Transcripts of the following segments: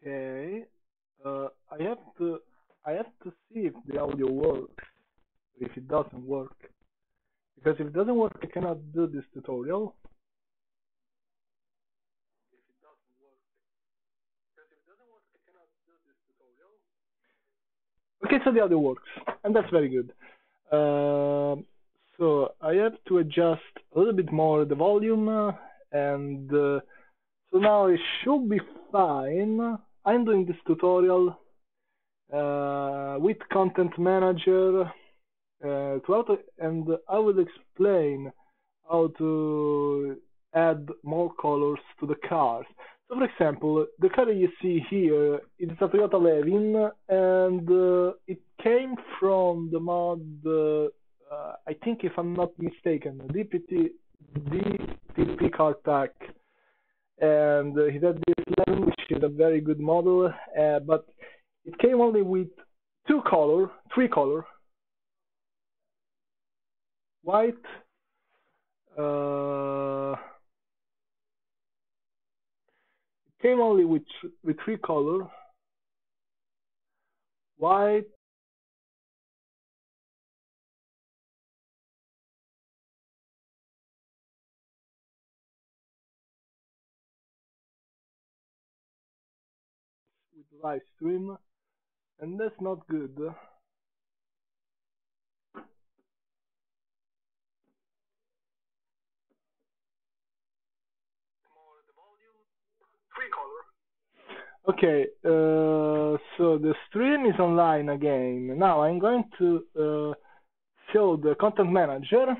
Okay. I have to see if the audio works. If it doesn't work, because if it doesn't work, I cannot do this tutorial. Okay, so the audio works, and that's very good. So I have to adjust a little bit more the volume, and so now it should be fine. I'm doing this tutorial with Content Manager and I will explain how to add more colors to the cars. So, for example, the car you see here is a Toyota Levin, and it came from the mod, I think, if I'm not mistaken, DTP car pack, and he had this Levin, which is a very good model, but it came only with three color, white, came only with three color, white, with live stream, and that's not good. Three color. Okay, so the stream is online again. Now I'm going to show the content manager,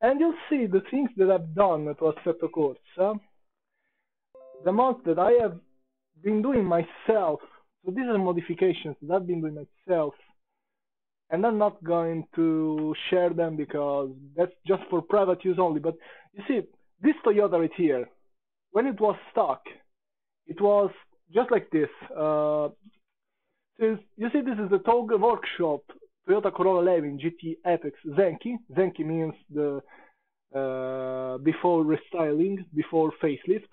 and you'll see the things that I've done to Assetto Corsa, the mods that I have been doing myself. So these are modifications that I've been doing myself, and I'm not going to share them because that's just for private use only. But you see, this Toyota right here, when it was stock, it was just like this. Since you see, this is the Tog Workshop Toyota Corolla Levin GT Apex Zenki. Zenki means the before restyling, before facelift,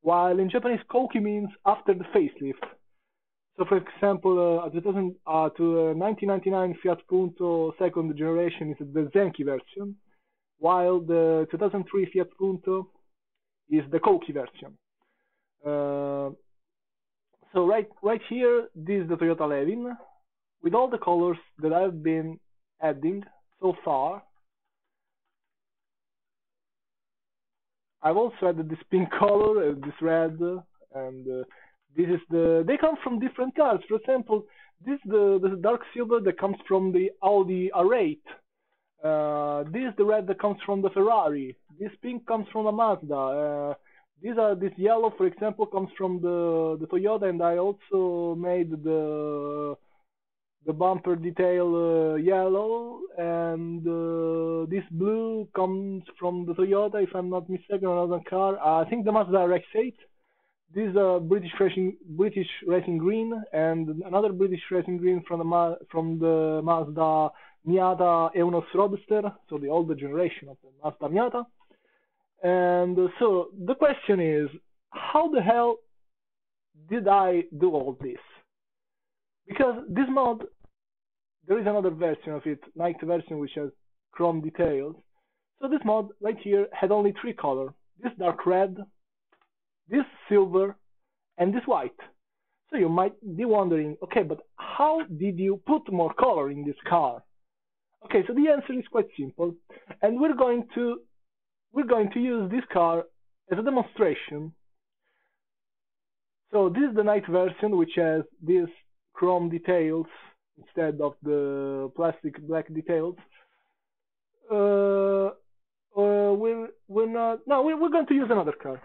while in Japanese Koki means after the facelift. So, for example, to 1999 Fiat Punto second generation is the Zenki version, while the 2003 Fiat Punto is the Koki version. So right here, this is the Toyota Levin with all the colors that I've been adding so far. I've also added this pink color, this red, and this is they come from different cars. For example, this the dark silver that comes from the Audi R8. This is the red that comes from the Ferrari. This pink comes from the Mazda. This yellow, for example, comes from the Toyota, and I also made the bumper detail yellow, and this blue comes from the Toyota, if I'm not mistaken, another car. I think the Mazda RX-8. This is a British racing green, and another British racing green from the Mazda Miata Eunos Roadster, so the older generation of the Mazda Miata. And so the question is, how the hell did I do all this? Because this mod, there is another version of it, night version, which has chrome details. So this mod right here had only three colors: this dark red, this silver, and this white. So you might be wondering, okay, but how did you put more color in this car? Okay, so the answer is quite simple, and we're going to use this car as a demonstration. So this is the night version, which has these chrome details instead of the plastic black details. We're going to use another car.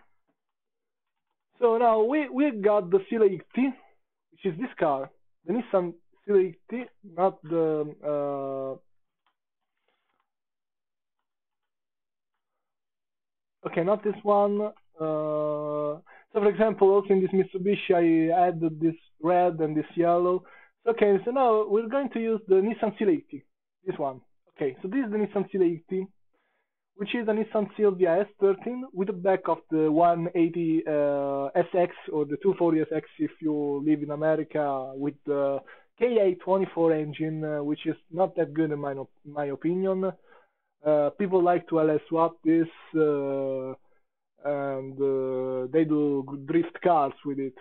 So now we got the C80, which is this car, the Nissan C80, not the okay, not this one. So for example, also in this Mitsubishi, I added this red and this yellow. Okay, so now we're going to use the Nissan C80, this one. Okay, so this is the Nissan C80, which is a Nissan Silvia S13 with the back of the 180 SX or the 240 SX if you live in America, with the Ka24 engine, which is not that good in my opinion. People like to LS swap this, and they do drift cars with it.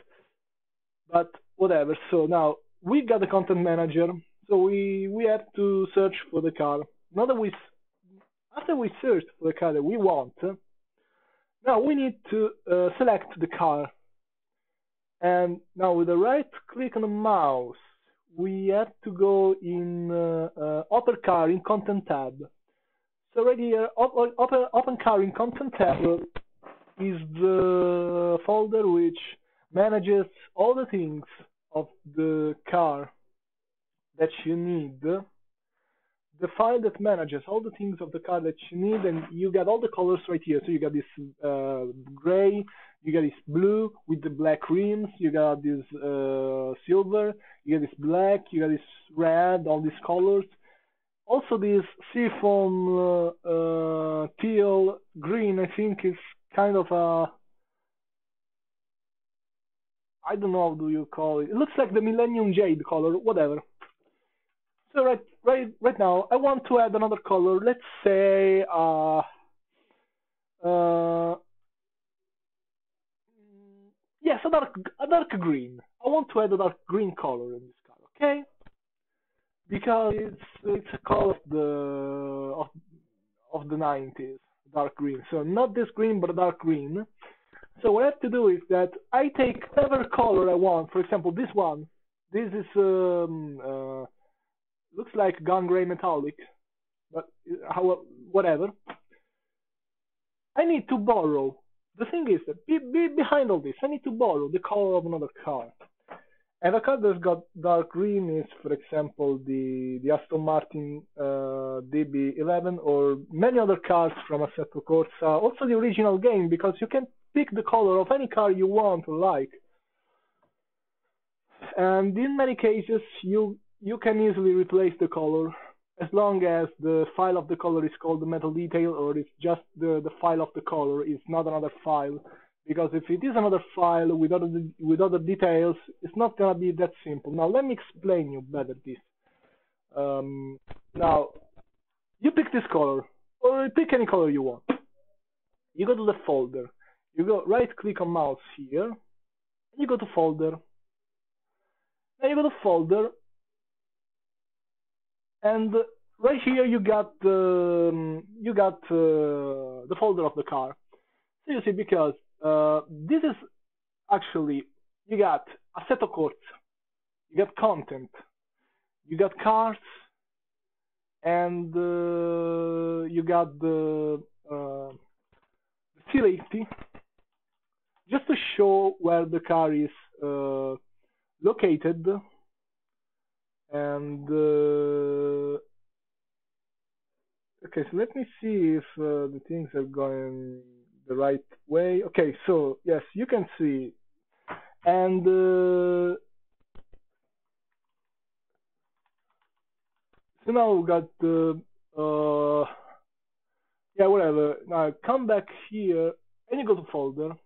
But whatever. So now we got the content manager, so we have to search for the car. Now that after we search for the car that we want, now we need to select the car. And now with the right click on the mouse, we have to go in Open Car in Content tab. So right here, Open Car in Content tab is the folder which manages all the things of the car that you need. The file that manages all the things of the car that you need, and you got all the colors right here. So you got this gray, you got this blue with the black rims, you got this silver, you got this black, you got this red, all these colors. Also this seafoam teal green, I think is kind of a, I don't know how do you call it. It looks like the Millennium Jade color, whatever. So right now I want to add another color. Let's say yes, a dark green. I want to add a dark green color in this car, okay? Because it's a color of the 90s, dark green. So not this green, but a dark green. So what I have to do is that I take whatever color I want. For example, this one. This is looks like gun gray metallic, but whatever. I need to borrow. The thing is that behind all this, I need to borrow the color of another car. And a car that's got dark green is, for example, the Aston Martin DB11, or many other cars from Assetto Corsa. Also the original game, because you can pick the color of any car you want or like. And in many cases, you can easily replace the color, as long as the file of the color is called the metal detail, or it's just the file of the color, it's not another file. Because if it is another file with other details, it's not gonna be that simple. Now let me explain you better this. Now you pick this color, or pick any color you want. You go to the folder. You go right click on mouse here, and you go to folder. Then you go to folder, and right here you got the folder of the car. So you see, because this is actually, you got Assetto Corsa, you got content, you got cars, and you got the C80, just to show where the car is located. And okay, so let me see if the things are going the right way. Okay, so yes, you can see. And so now we got the yeah, whatever. Now come back here and you go to folder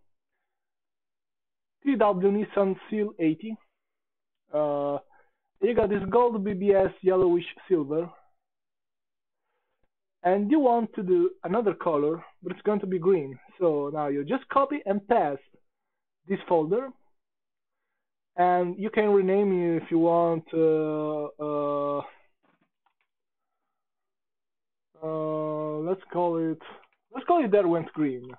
TW Nissan Seal 80. You got this gold BBS yellowish silver, and you want to do another color, but it's going to be green. So now you just copy and paste this folder, and you can rename it if you want. Let's call it Derwent Green,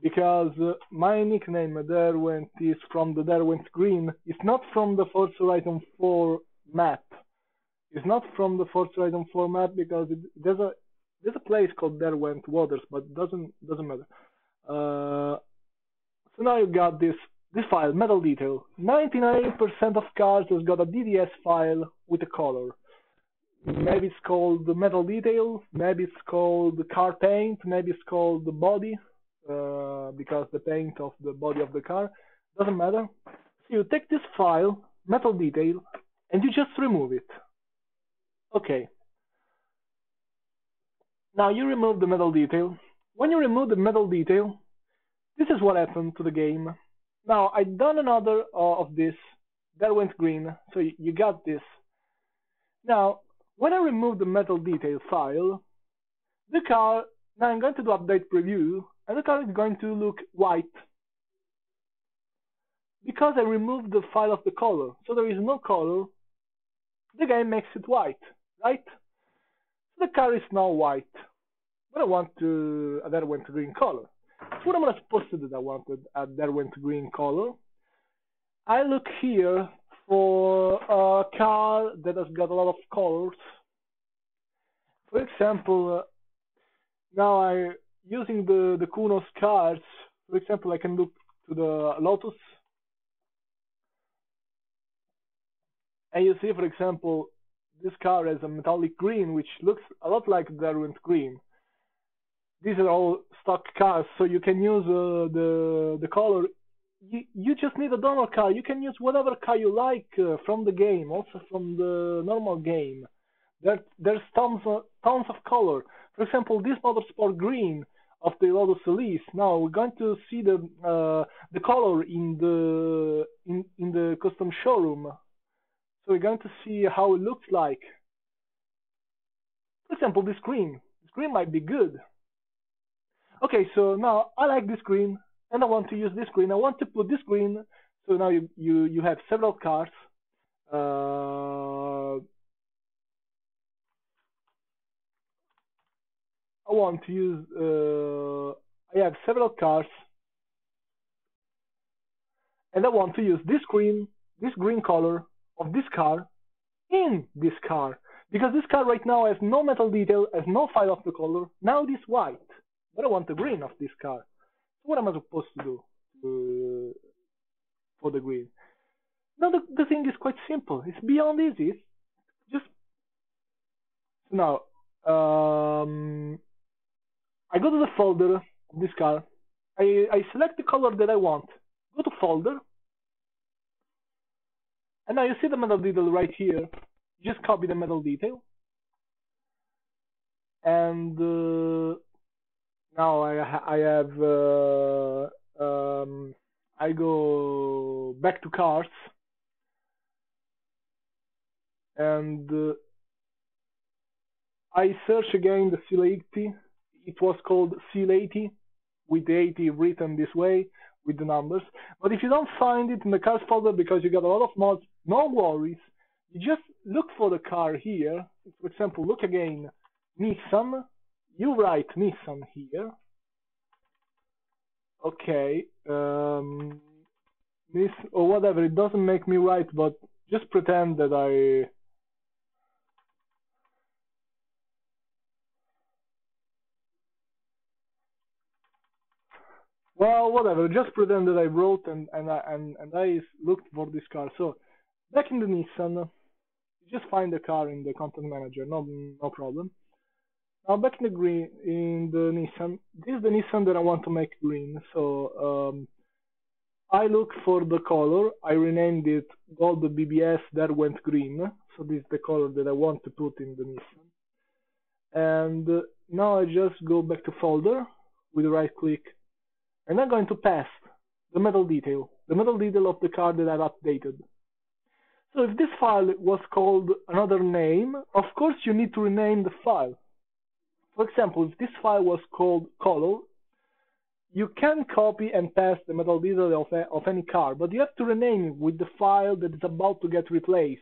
because my nickname Derwent is from the Derwent Green. It's not from the Forza Horizon 4 map. It's not from the Forza Horizon 4 map, because there's a place called Derwent Waters, but it doesn't matter. So now you got this file, metal detail. 99% of cars has got a DDS file with a color. Maybe it's called the metal detail, maybe it's called the car paint, maybe it's called the body, because the paint of the body of the car, doesn't matter. So you take this file, metal detail, and you just remove it. Okay. Now you remove the metal detail. When you remove the metal detail, this is what happened to the game. Now I done another of this. That went green, so you got this. Now, when I remove the metal detail file, the car, now I'm going to do update preview, and the car is going to look white. Because I removed the file of the color, so there is no color, the game makes it white, right? So the car is now white, but I want to that went to green color. So what am I supposed to do that I wanted that went to green color? I look here for a car that has got a lot of colors. For example, now I using the Kuno's cars. For example, I can look to the Lotus, and you see, for example, this car has a metallic green, which looks a lot like Derwent green. These are all stock cars, so you can use the color. You just need a donor car. You can use whatever car you like from the game, also from the normal game. There's tons of color. For example, this Motorsport Green of the Lotus Elise. Now we're going to see the color in the custom showroom. So we're going to see how it looks like. For example, this green. This green might be good. Okay, so now I like this green, and I want to use this green. I want to put this green. So now you have several cars. I want to use. I have several cars, and I want to use this green color of this car in this car, because this car right now has no metal detail, has no file of the color. Now it is white, but I want the green of this car. So what am I supposed to do for the green? Now the thing is quite simple. It's beyond easy. It's just now. I go to the folder of this car. I select the color that I want. Go to folder. And now you see the metal detail right here. Just copy the metal detail. And now I have I go back to cars. And I search again the Seal 80. It was called Seal 80, with the 80 written this way, with the numbers. But if you don't find it in the cars folder because you got a lot of mods, no worries. You just look for the car here. For example, look again, Nissan. You write Nissan here. Okay. This or whatever. It doesn't make me right, but just pretend that I. Well, whatever. Just pretend that I wrote and I looked for this car. So back in the Nissan, you just find the car in the content manager. No problem. Now back in the Nissan. This is the Nissan that I want to make green. So I look for the color. I renamed it Gold BBS. That went green. So this is the color that I want to put in the Nissan. And now I just go back to folder with the right click. And I'm going to paste the metal detail of the car that I've updated. So if this file was called another name, of course you need to rename the file. For example, if this file was called color, you can copy and paste the metal detail of any car, but you have to rename it with the file that is about to get replaced.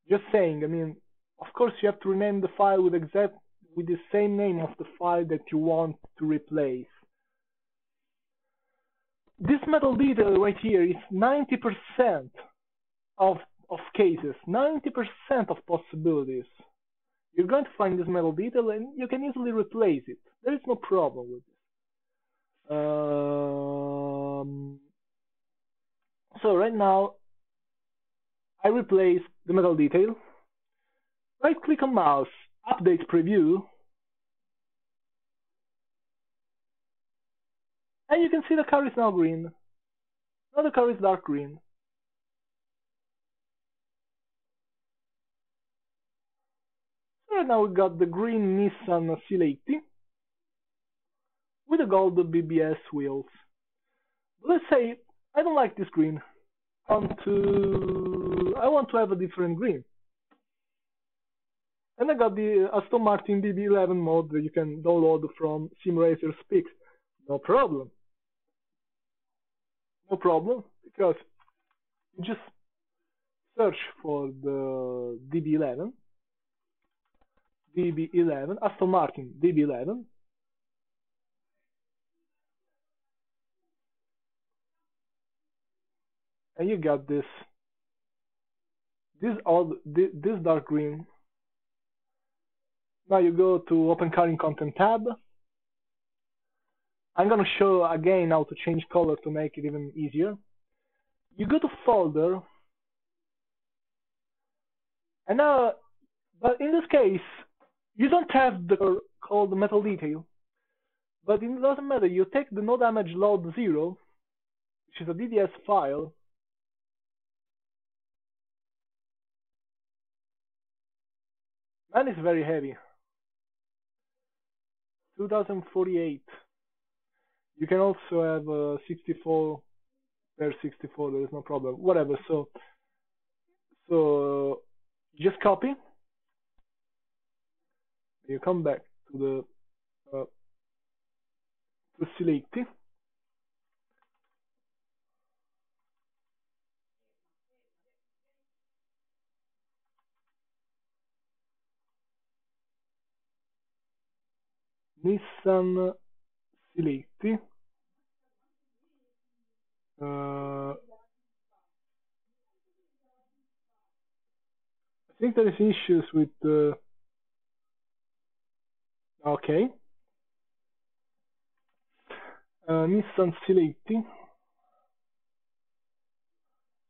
Just saying, I mean, of course you have to rename the file with the same name of the file that you want to replace. This metal detail right here is 90% of cases, 90% of possibilities. You're going to find this metal detail and you can easily replace it. There is no problem with this. So right now, I replace the metal detail. Right click on mouse, update preview. And you can see the car is now green. Now the car is dark green. And now we got the green Nissan C80 with the gold BBS wheels. Let's say I don't like this green. I want to have a different green. And I got the Aston Martin BB11 mod that you can download from SimRacer Speaks. No problem. No problem, because you just search for the DB11, Aston Martin DB11, and you got this dark green. Now you go to Open Car Content tab. I'm gonna show again how to change color to make it even easier. You go to folder, and now, but in this case, you don't have the color called metal detail. But it doesn't matter. You take the no damage load 0, which is a DDS file. Man, it's very heavy. 2048. You can also have 64 per 64. There is no problem. Whatever. So just copy. You come back to the to select. Nissan select. I think there is issues with okay. Nissan select.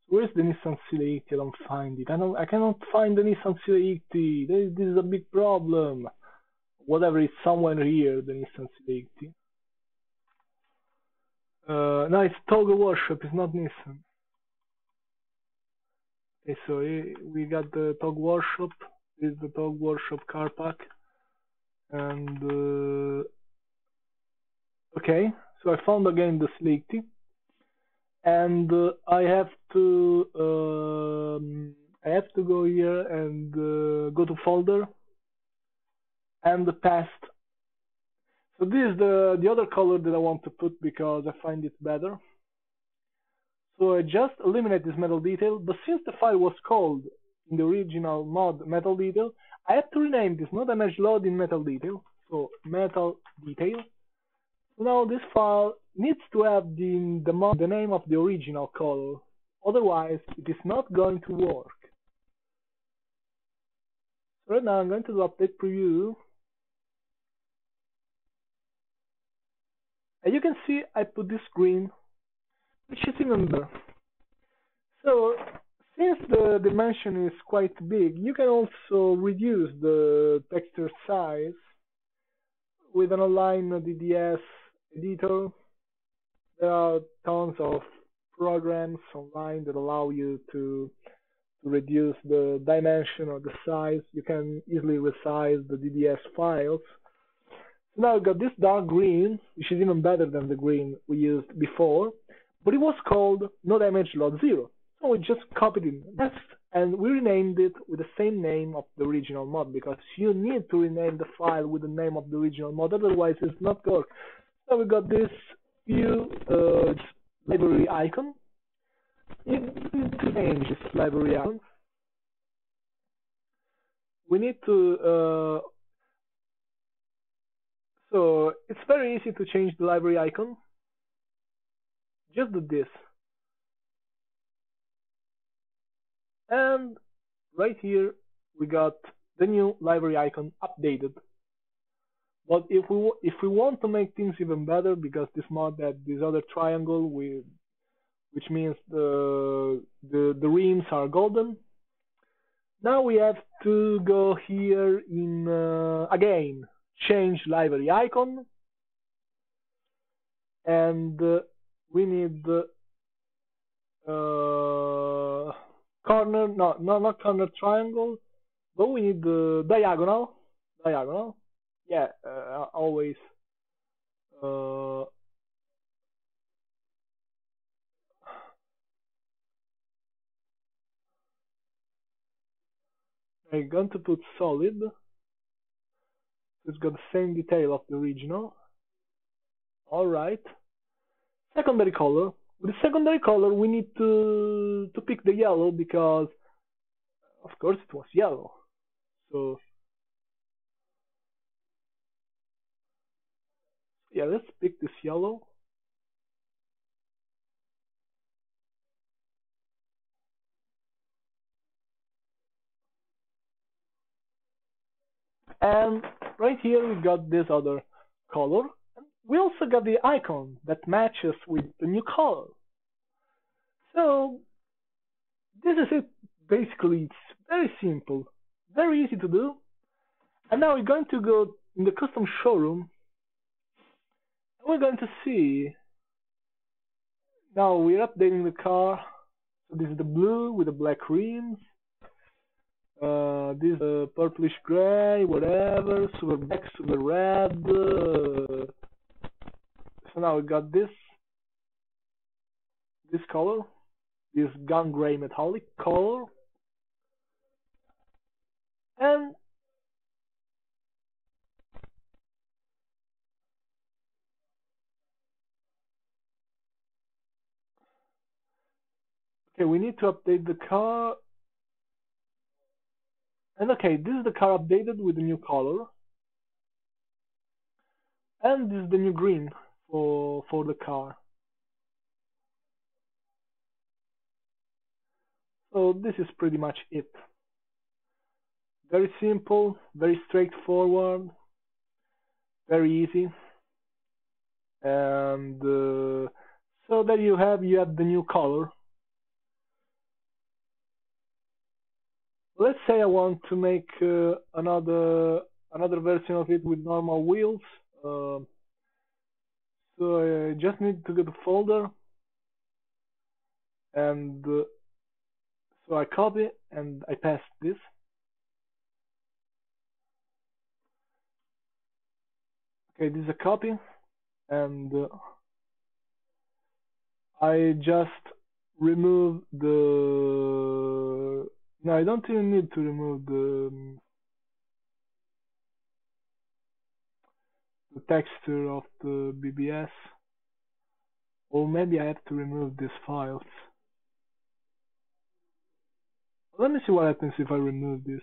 Where's the Nissan C80? I don't find it. I cannot find the Nissan C80. This is a big problem. Whatever, it's somewhere here, the Nissan C80. No, it's Toggle Workshop, it's not Nissan. Okay, so we got the Toggle Workshop. This is the Toggle Workshop car pack. And okay, so I found again the C80. And I have to go here and go to folder and the past. So this is the other color that I want to put because I find it better. So I just eliminate this metal detail, but since the file was called in the original mod metal detail, I have to rename this no damage load in metal detail. So metal detail. So now this file needs to have the name of the original color, otherwise it is not going to work. So right now I'm going to do update preview. And you can see I put this green, which is even better. So since the dimension is quite big, you can also reduce the texture size with an online DDS editor. There are tons of programs online that allow you to reduce the dimension or the size. You can easily resize the DDS files. So now I've got this dark green, which is even better than the green we used before, but it was called no damage load 0. So we just copied it and we renamed it with the same name of the original mod, because you need to rename the file with the name of the original mod, otherwise it's not going to work. So we got this view library icon. You need to change this library icon. We need to so it's very easy to change the library icon. Just do this. And right here we got the new library icon updated. But if we want to make things even better, because this mod had this other triangle which means the rims are golden. Now we have to go here in again, change library icon, and we need corner, not corner triangle, but we need the diagonal. Diagonal. Yeah, always. Uh, I'm going to put solid. It's got the same detail of the original. Alright. Secondary color. With the secondary color, we need to pick the yellow because, of course, it was yellow. So, yeah, let's pick this yellow. And right here we got this other color. We also got the icon that matches with the new color. So this is it. Basically, it's very simple, very easy to do. And now we're going to go in the custom showroom. And we're going to see. Now we're updating the car. So this is the blue with the black rims. This purplish gray, whatever, silver black, silver red. So now we got this color, this gun gray metallic color, and okay, we need to update the car. And okay, this is the car updated with the new color, and this is the new green for the car. So this is pretty much it. Very simple, very straightforward, very easy, and so there you have the new color. Let's say I want to make another version of it with normal wheels. So I just need to get a folder, and so I copy and I paste this. Okay, this is a copy, and I just remove the. No, I don't even need to remove the texture of the BBS, or maybe I have to remove these files. Let me see what happens if I remove this.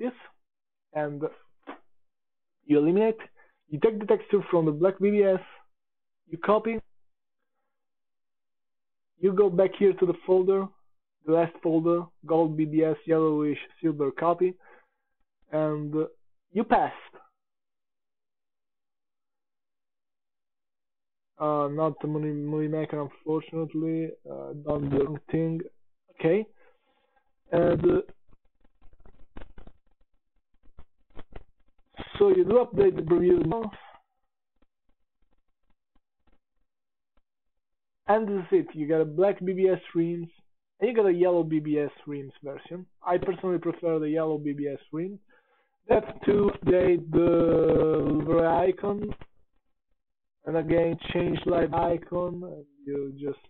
this, and you eliminate. You take the texture from the black BBS, you copy, you go back here to the folder, the last folder, gold BBS, yellowish, silver copy, and you paste. Not the movie maker, unfortunately. Done the wrong thing. Okay, and so you do update the preview now, and this is it. You got a black BBS rims, and you got a yellow BBS rims version. I personally prefer the yellow BBS rim. That's to update the icon, and again change live icon, and you just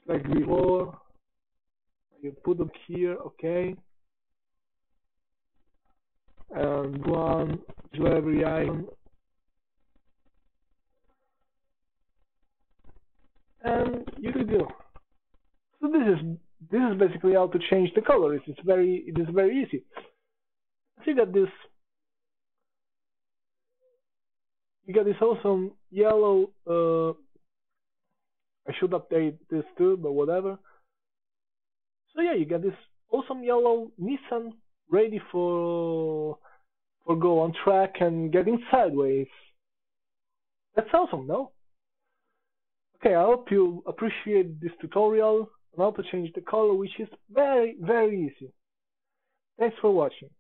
like before. You put them here, okay, and one to every icon, and you can go. So this is basically how to change the colors. It is very easy. So you got this awesome yellow. I should update this too, but whatever. So yeah, you got this awesome yellow Nissan ready for go on track and getting sideways. That's awesome, no? Okay, I hope you appreciate this tutorial on how to change the color, which is very easy. Thanks for watching.